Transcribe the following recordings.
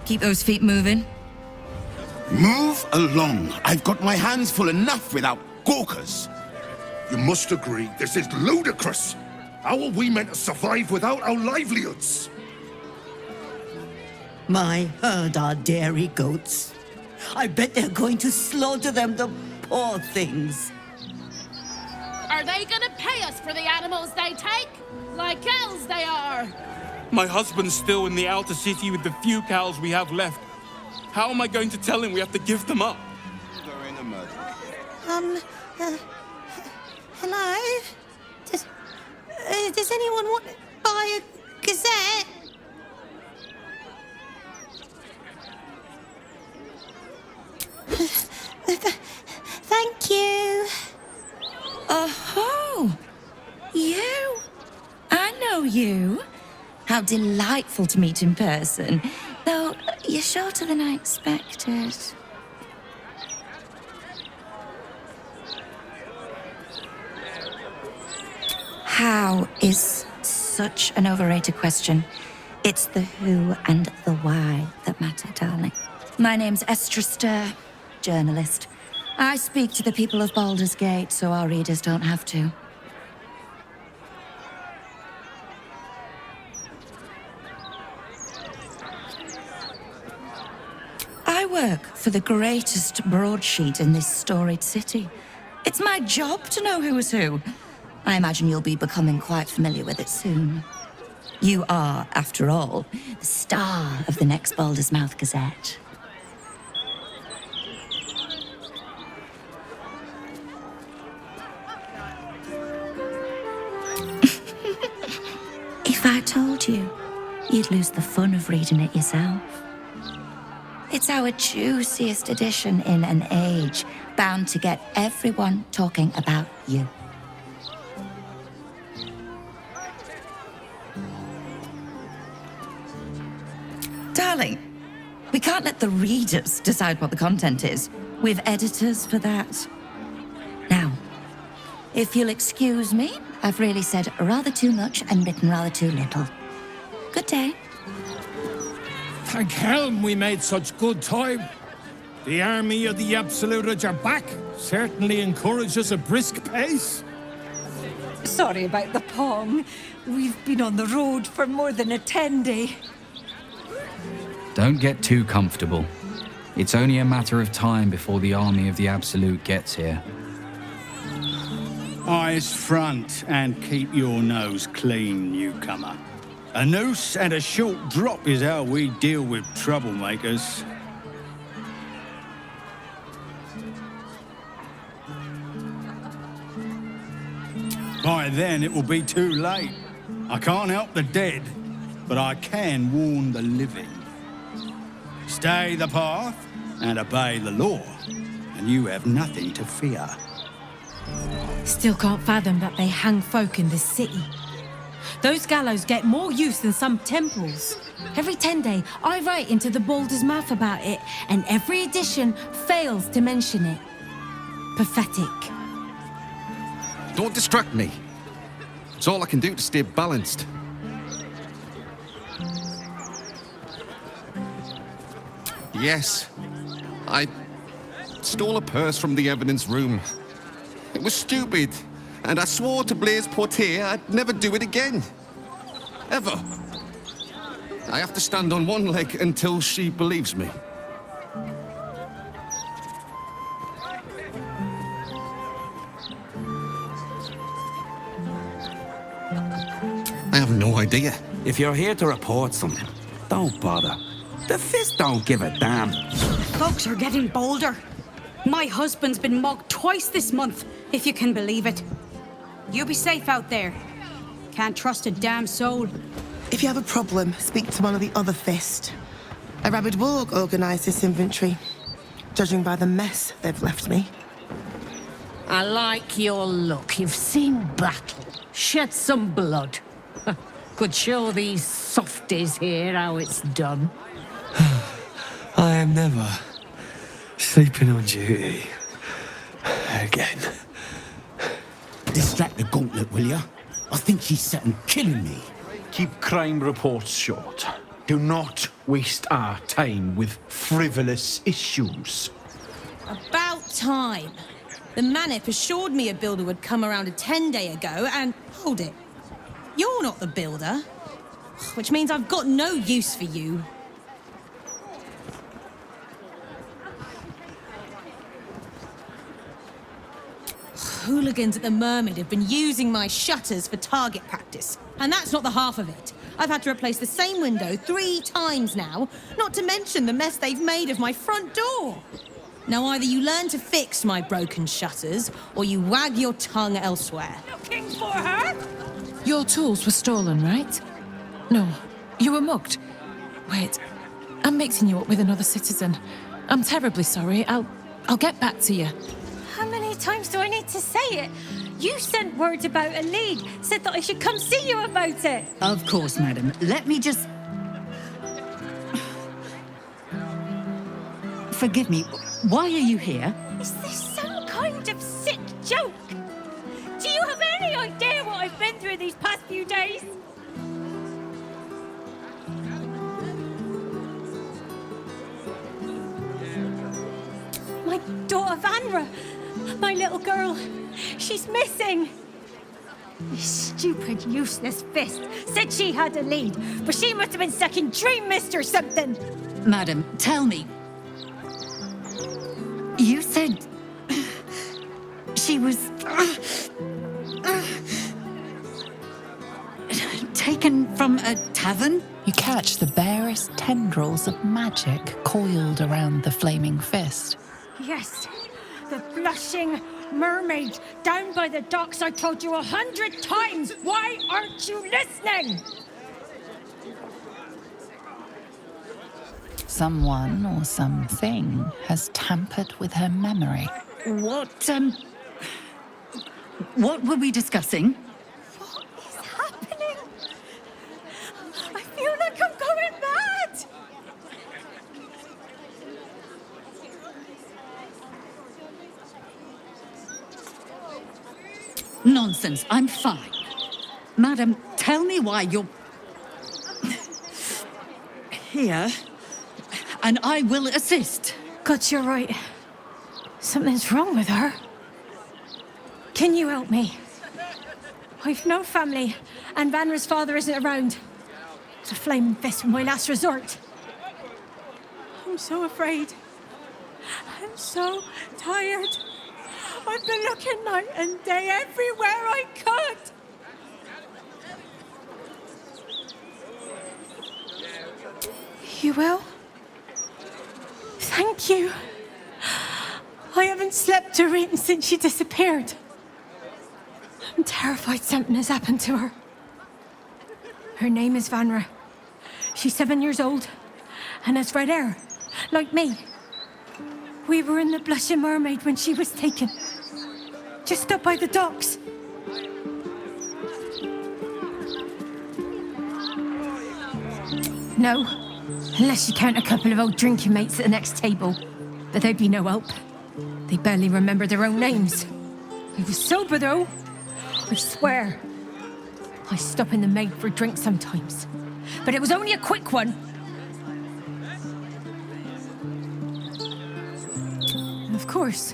Keep those feet moving. Move along. I've got my hands full enough without gawkers. You must agree, this is ludicrous. How are we meant to survive without our livelihoods? My herd are dairy goats. I bet they're going to slaughter them, the poor things. Are they gonna pay us for the animals they take? Like cows they are! My husband's still in the outer city with the few cows we have left. How am I going to tell him we have to give them up? Hello? Does anyone want to buy a gazette? Thank you. Oh, you? I know you. How delightful to meet in person. Though you're shorter than I expected. How is such an overrated question. It's the who and the why that matter, darling. My name's Estra Stir, journalist. I speak to the people of Baldur's Gate so our readers don't have to. I work for the greatest broadsheet in this storied city. It's my job to know who is who. I imagine you'll be becoming quite familiar with it soon. You are, after all, the star of the next Baldur's Mouth Gazette. If I told you, you'd lose the fun of reading it yourself. It's our juiciest edition in an age bound to get everyone talking about you. Darling, we can't let the readers decide what the content is. We've editors for that. Now, if you'll excuse me, I've really said rather too much and written rather too little. Good day. Thank Helm we made such good time. The army of the Absolute are back. Certainly encourages a brisk pace. Sorry about the pong. We've been on the road for more than a 10-day. Don't get too comfortable. It's only a matter of time before the army of the Absolute gets here. Eyes front and keep your nose clean, newcomer. A noose and a short drop is how we deal with troublemakers. By then it will be too late. I can't help the dead, but I can warn the living. Stay the path and obey the law, and you have nothing to fear. Still can't fathom that they hang folk in this city. Those gallows get more use than some temples. Every 10-day, I write into the Baldur's Mouth about it, and every edition fails to mention it. Pathetic. Don't distract me. It's all I can do to stay balanced. Yes, I stole a purse from the evidence room. It was stupid, and I swore to Blaise Portier I'd never do it again. Ever. I have to stand on one leg until she believes me. I have no idea. If you're here to report something, don't bother. The Fist don't give a damn. Folks are getting bolder. My husband's been mugged twice this month, if you can believe it. You be safe out there. Can't trust a damn soul. If you have a problem, speak to one of the other Fist. A rabid warg organised this inventory, judging by the mess they've left me. I like your look. You've seen battle, shed some blood. Could show these softies here how it's done. I am never sleeping on duty again. Distract the gauntlet, will ya? I think she's set on killing me. Keep crime reports short. Do not waste our time with frivolous issues. About time. The Manip assured me a builder would come around a 10-day ago, and hold it. You're not the builder. Which means I've got no use for you. Hooligans at the Mermaid have been using my shutters for target practice. And that's not the half of it. I've had to replace the same window 3 times now, not to mention the mess they've made of my front door. Now either you learn to fix my broken shutters, or you wag your tongue elsewhere. Looking for her? Your tools were stolen, right? No, you were mugged. Wait, I'm mixing you up with another citizen. I'm terribly sorry. I'll get back to you. How many times do I need to say it? You sent word about a lead, said that I should come see you about it. Of course, madam. Let me just... Forgive me, why are you here? Is this some kind of sick joke? Do you have any idea what I've been through these past few days? My daughter Vanra, my little girl, she's missing. This stupid, useless fist said she had a lead, but she must have been stuck in Dream Mist or something. Madam, tell me. You said... she was... taken from a tavern? You catch the barest tendrils of magic coiled around the flaming fist. Yes, the blushing mermaid down by the docks I told you 100 times. Why aren't you listening? Someone or something has tampered with her memory. What were we discussing? What is happening? I feel like I'm going mad. Nonsense, I'm fine. Madam, tell me why you're... here, and I will assist. God, you're right. Something's wrong with her. Can you help me? I've no family, and Vanra's father isn't around. The flaming fist was my last resort. I'm so afraid. I'm so tired. I've been looking night and day everywhere I could. You will? Thank you. I haven't slept or eaten since she disappeared. I'm terrified something has happened to her. Her name is Vanra. She's 7 years old and has red hair, like me. We were in the Blushing Mermaid when she was taken. Just up by the docks. No, unless you count a couple of old drinking mates at the next table. But they'd be no help. They barely remember their own names. I was sober, though. I swear. I stop in the maid for a drink sometimes. But it was only a quick one. And of course,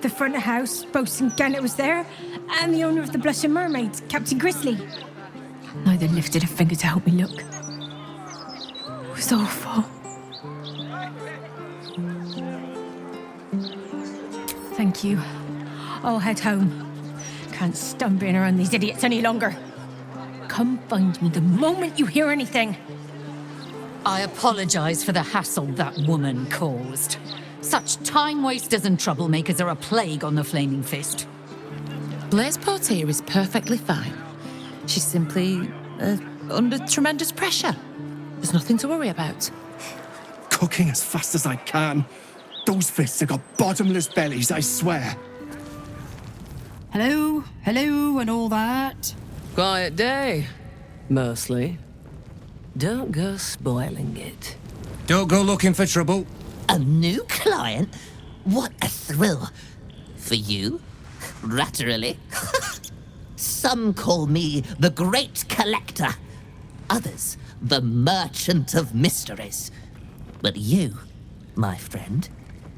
the front of house, Bosun Gannet was there, and the owner of the Blushing Mermaids, Captain Grizzly. Neither lifted a finger to help me look. It was awful. Thank you. I'll head home. Can't stand being around these idiots any longer. Come find me the moment you hear anything. I apologize for the hassle that woman caused. Such time wasters and troublemakers are a plague on the Flaming Fist. Blaise Portier is perfectly fine. She's simply under tremendous pressure. There's nothing to worry about. Cooking as fast as I can. Those fists have got bottomless bellies, I swear. Hello, and all that. Quiet day, mostly. Don't go spoiling it. Don't go looking for trouble. A new client? What a thrill. For you? Latterly? Some call me the Great Collector. Others the merchant of mysteries. But you, my friend,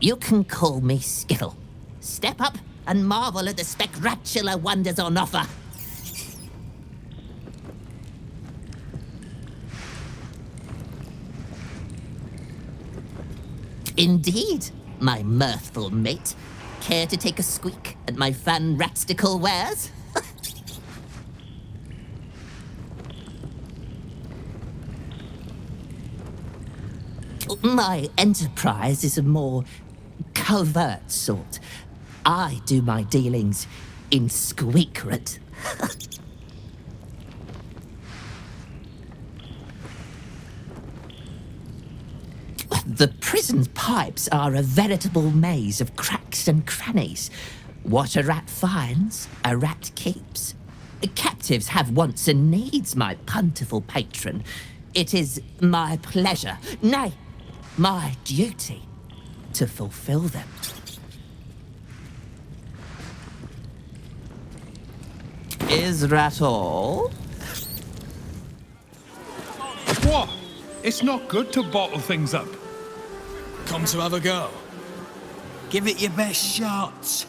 you can call me Skittle. Step up and marvel at the spectacular wonders on offer. Indeed, my mirthful mate. Care to take a squeak at my fan-ratstical wares? My enterprise is a more covert sort. I do my dealings in secret. The prison pipes are a veritable maze of cracks and crannies. What a rat finds, a rat keeps. Captives have wants and needs, my plentiful patron. It is my pleasure, nay, my duty, to fulfill them. Is that all? What? It's not good to bottle things up. Come to have a go. Give it your best shot.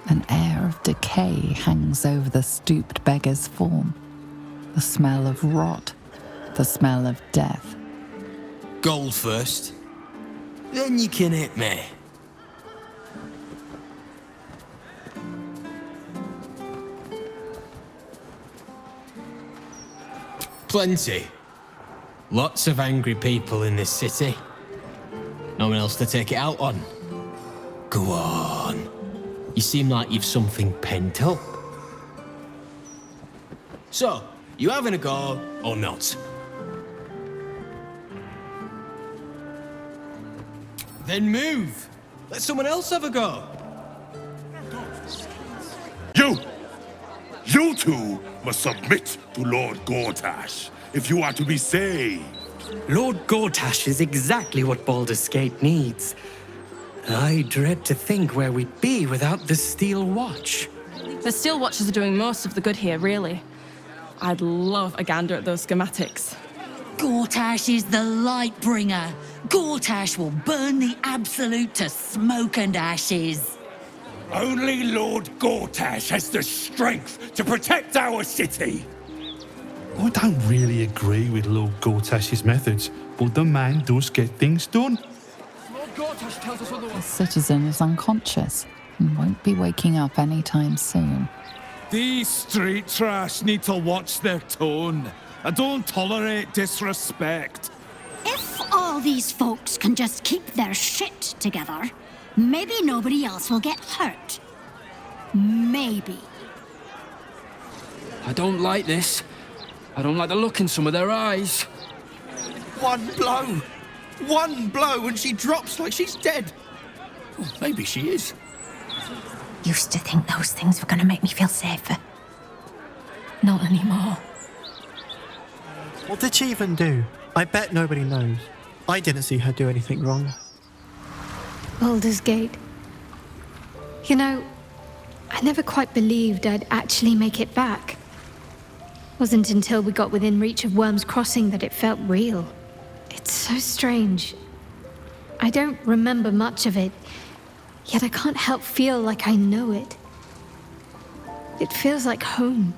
An air of decay hangs over the stooped beggar's form. The smell of rot, the smell of death. Gold first. Then you can hit me. Plenty. Lots of angry people in this city. No one else to take it out on. Go on. You seem like you've something pent up. So, you having a go or not? Then move. Let someone else have a go. You two must submit to Lord Gortash if you are to be saved. Lord Gortash is exactly what Baldur's Gate needs. I dread to think where we'd be without the Steel Watch. The Steel Watchers are doing most of the good here, really. I'd love a gander at those schematics. Gortash is the light bringer. Gortash will burn the Absolute to smoke and ashes. Only Lord Gortash has the strength to protect our city. I don't really agree with Lord Gortash's methods, but the man does get things done. Lord Gortash tells us otherwise. The citizen is unconscious and won't be waking up anytime soon. These street trash need to watch their tone. I don't tolerate disrespect. If all these folks can just keep their shit together, maybe nobody else will get hurt. Maybe. I don't like this. I don't like the look in some of their eyes. One blow and she drops like she's dead. Well, maybe she is. Used to think those things were gonna make me feel safer. Not anymore. What did she even do? I bet nobody knows. I didn't see her do anything wrong. Baldur's Gate. You know, I never quite believed I'd actually make it back. Wasn't until we got within reach of Worm's Crossing that it felt real. It's so strange. I don't remember much of it, yet I can't help feel like I know it. It feels like home.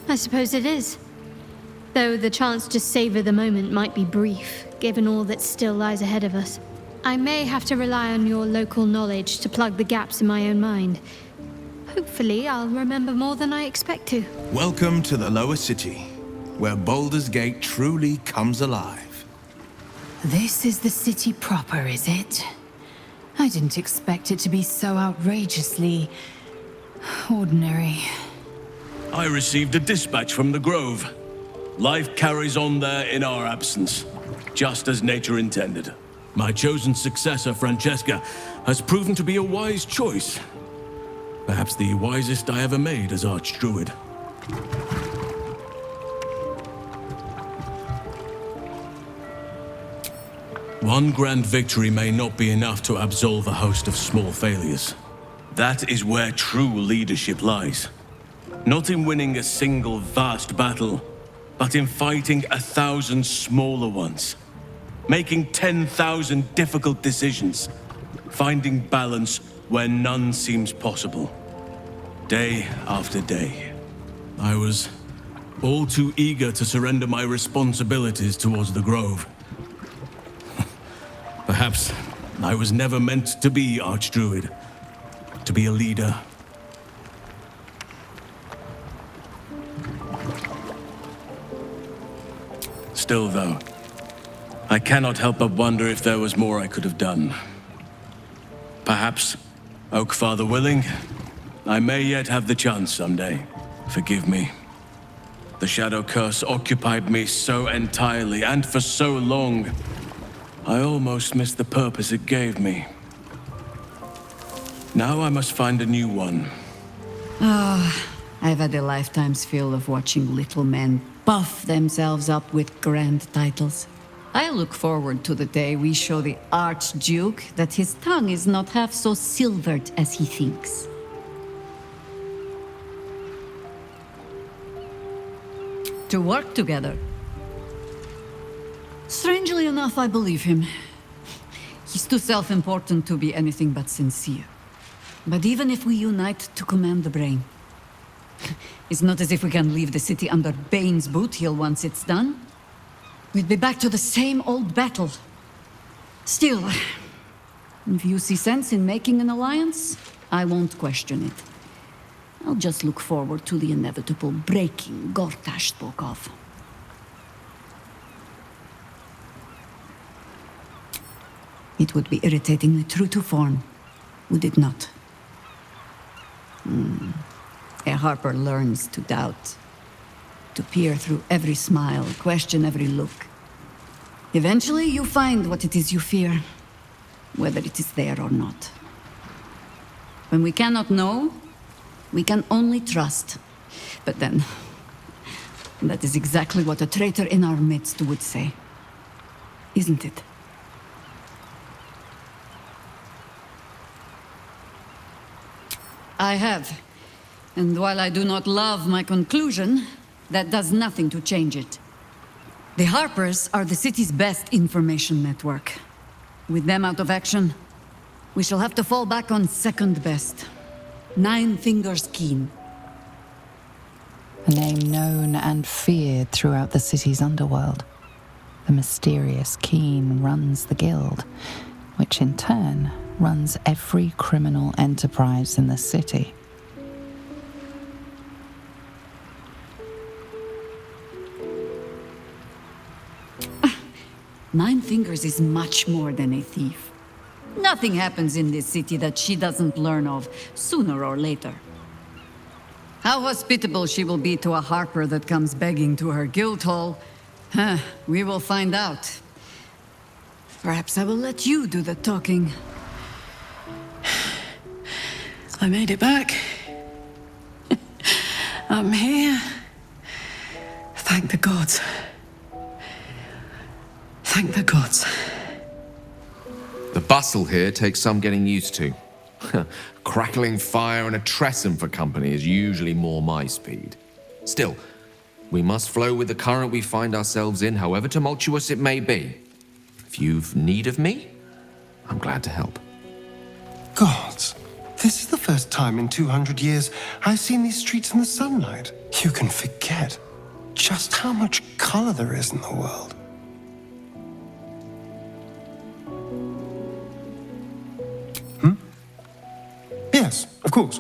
I suppose it is. Though the chance to savor the moment might be brief, given all that still lies ahead of us. I may have to rely on your local knowledge to plug the gaps in my own mind. Hopefully, I'll remember more than I expect to. Welcome to the Lower City, where Baldur's Gate truly comes alive. This is the city proper, is it? I didn't expect it to be so outrageously ordinary. I received a dispatch from the Grove. Life carries on there in our absence, just as nature intended. My chosen successor, Francesca, has proven to be a wise choice. Perhaps the wisest I ever made as Archdruid. One grand victory may not be enough to absolve a host of small failures. That is where true leadership lies. Not in winning a single vast battle, but in fighting 1,000 smaller ones. Making 10,000 difficult decisions. Finding balance where none seems possible. Day after day. I was all too eager to surrender my responsibilities towards the Grove. Perhaps I was never meant to be Archdruid, to be a leader. Still, though, I cannot help but wonder if there was more I could have done. Perhaps, Oakfather willing, I may yet have the chance someday. Forgive me. The Shadow Curse occupied me so entirely and for so long, I almost missed the purpose it gave me. Now I must find a new one. I've had a lifetime's fill of watching little men puff themselves up with grand titles. I look forward to the day we show the Archduke that his tongue is not half so silvered as he thinks. To work together. Strangely enough, I believe him. He's too self-important to be anything but sincere. But even if we unite to command the brain, it's not as if we can leave the city under Bane's boot heel once it's done. We'd be back to the same old battle. Still, if you see sense in making an alliance, I won't question it. I'll just look forward to the inevitable breaking Gortash spoke of. It would be irritatingly true to form, would it not? A Harper learns to doubt, to peer through every smile, question every look. Eventually, you find what it is you fear, whether it is there or not. When we cannot know, we can only trust. But then, that is exactly what a traitor in our midst would say. Isn't it? I have. And while I do not love my conclusion, that does nothing to change it. The Harpers are the city's best information network. With them out of action, we shall have to fall back on second best. Nine Fingers Keen. A name known and feared throughout the city's underworld. The mysterious Keen runs the guild, which in turn runs every criminal enterprise in the city. Nine Fingers is much more than a thief. Nothing happens in this city that she doesn't learn of sooner or later. How hospitable she will be to a Harper that comes begging to her guild hall, we will find out. Perhaps I will let you do the talking. I made it back. I'm here. Thank the gods. Thank the gods. The bustle here takes some getting used to. Crackling fire and a tresson for company is usually more my speed. Still, we must flow with the current we find ourselves in, however tumultuous it may be. If you've need of me, I'm glad to help. Gods, this is the first time in 200 years I've seen these streets in the sunlight. You can forget just how much color there is in the world. Yes, of course.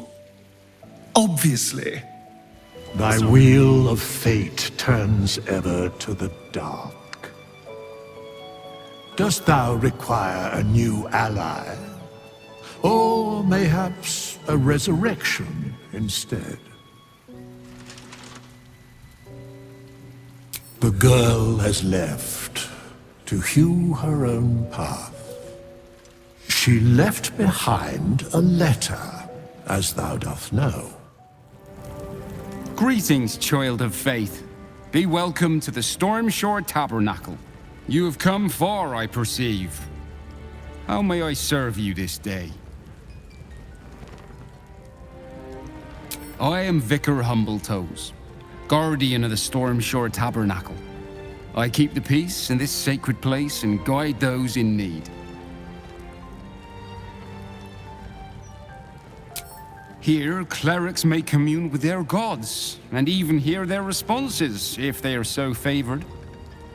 Obviously. Thy wheel of fate turns ever to the dark. Dost thou require a new ally? Or mayhaps a resurrection instead? The girl has left to hew her own path. She left behind a letter, as thou doth know. Greetings, child of faith. Be welcome to the Stormshore Tabernacle. You have come far, I perceive. How may I serve you this day? I am Vicar Humbletoes, guardian of the Stormshore Tabernacle. I keep the peace in this sacred place and guide those in need. Here, clerics may commune with their gods, and even hear their responses, if they are so favored.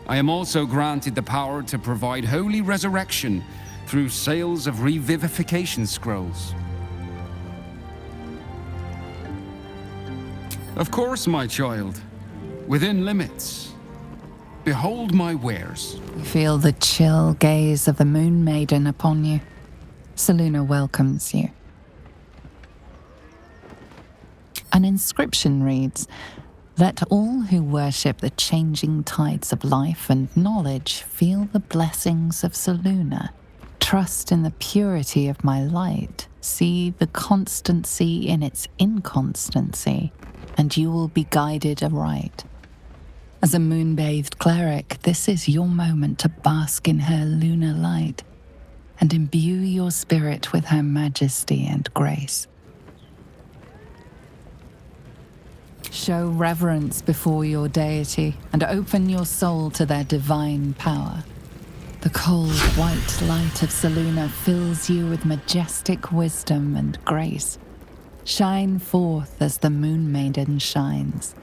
I am also granted the power to provide holy resurrection through sales of revivification scrolls. Of course, my child, within limits. Behold my wares. You feel the chill gaze of the Moon Maiden upon you. Seluna welcomes you. An inscription reads, "Let all who worship the changing tides of life and knowledge feel the blessings of Seluna. Trust in the purity of my light. See the constancy in its inconstancy, and you will be guided aright." As a moon-bathed cleric, this is your moment to bask in her lunar light and imbue your spirit with her majesty and grace. Show reverence before your deity and open your soul to their divine power. The cold white light of Seluna fills you with majestic wisdom and grace. Shine forth as the Moon Maiden shines.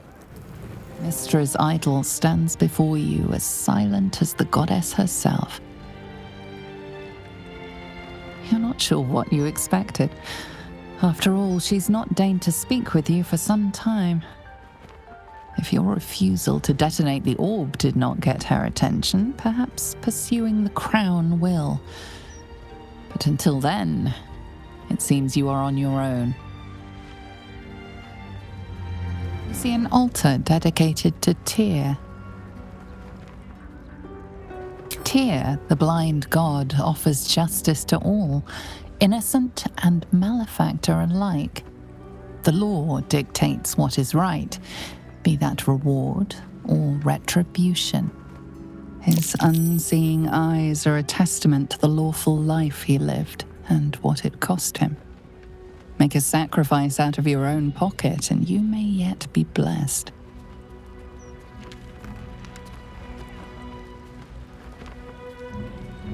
Mistra's idol stands before you as silent as the goddess herself. You're not sure what you expected. After all, she's not deigned to speak with you for some time. If your refusal to detonate the orb did not get her attention, perhaps pursuing the crown will. But until then, it seems you are on your own. You see an altar dedicated to Tyr. Tyr, the blind god, offers justice to all, innocent and malefactor alike. The law dictates what is right, be that reward or retribution. His unseeing eyes are a testament to the lawful life he lived and what it cost him. Make a sacrifice out of your own pocket and you may yet be blessed.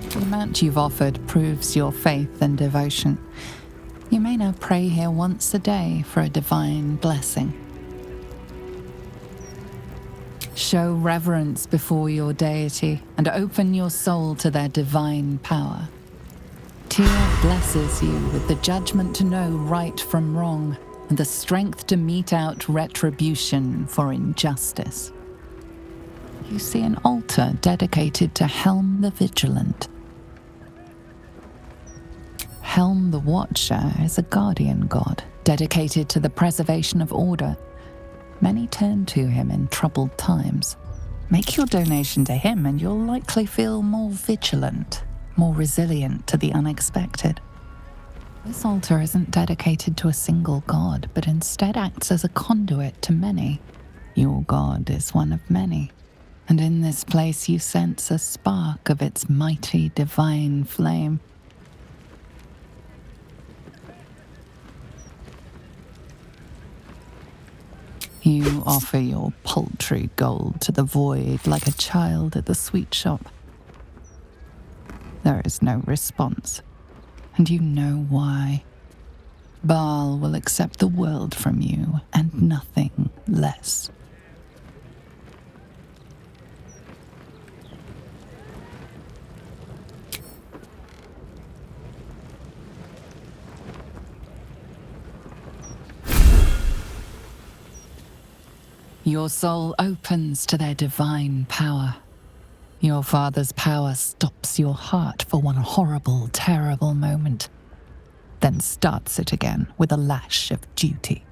The amount you've offered proves your faith and devotion. You may now pray here once a day for a divine blessing. Show reverence before your deity and open your soul to their divine power. Tyr blesses you with the judgment to know right from wrong and the strength to mete out retribution for injustice. You see an altar dedicated to Helm the Vigilant. Helm the Watcher is a guardian god dedicated to the preservation of order. Many turn to him in troubled times. Make your donation to him and you'll likely feel more vigilant, more resilient to the unexpected. This altar isn't dedicated to a single god, but instead acts as a conduit to many. Your god is one of many, and in this place you sense a spark of its mighty divine flame. You offer your paltry gold to the void like a child at the sweet shop. There is no response, and you know why. Baal will accept the world from you, and nothing less. Your soul opens to their divine power. Your father's power stops your heart for one horrible, terrible moment, then starts it again with a lash of duty.